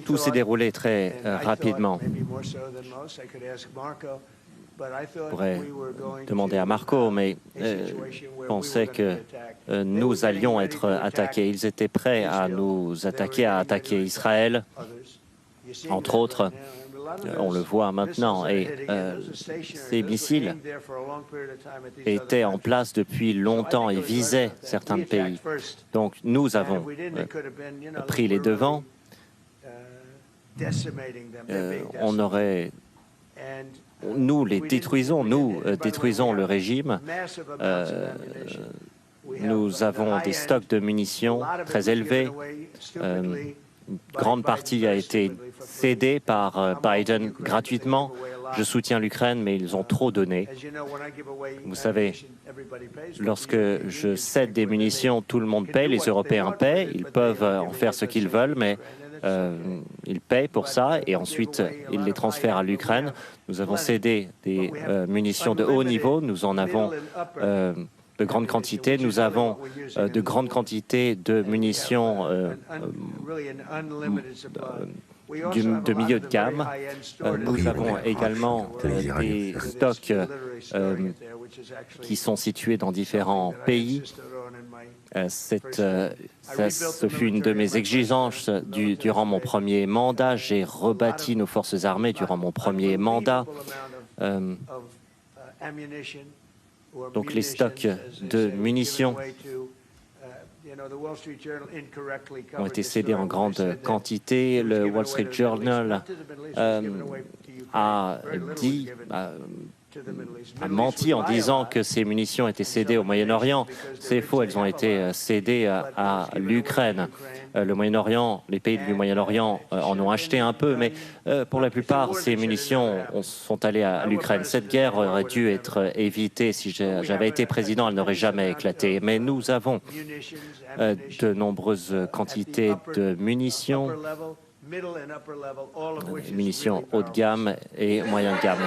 Tout s'est déroulé très rapidement. Je pourrais demander à Marco, mais je pensais que nous allions être attaqués. Ils étaient prêts à nous attaquer, à attaquer Israël, entre autres. On le voit maintenant. Et ces missiles étaient en place depuis longtemps et visaient certains pays. Donc nous avons pris les devants. On aurait... Nous les détruisons, nous détruisons le régime. Nous avons des stocks de munitions très élevés. Une grande partie a été cédée par Biden gratuitement. Je soutiens l'Ukraine, mais ils ont trop donné. Vous savez, lorsque je cède des munitions, tout le monde paie, les Européens paient. Ils peuvent en faire ce qu'ils veulent, mais ils payent pour ça et ensuite ils les transfèrent à l'Ukraine. Nous avons cédé des munitions de haut niveau, nous en avons de grandes quantités. Nous avons de grandes quantités de munitions de milieu de gamme. Nous avons également des stocks qui sont situés dans différents pays. Ce fut une de mes exigences durant mon premier mandat. J'ai rebâti nos forces armées durant mon premier mandat. Donc les stocks de munitions ont été cédés en grande quantité. Le Wall Street Journal a menti en disant que ces munitions étaient cédées au Moyen-Orient. C'est faux, elles ont été cédées à l'Ukraine. Le Moyen-Orient, les pays du Moyen-Orient en ont acheté un peu, mais pour la plupart, ces munitions sont allées à l'Ukraine. Cette guerre aurait dû être évitée. Si j'avais été président, elle n'aurait jamais éclaté. Mais nous avons de nombreuses quantités de munitions haut de gamme et moyen de gamme.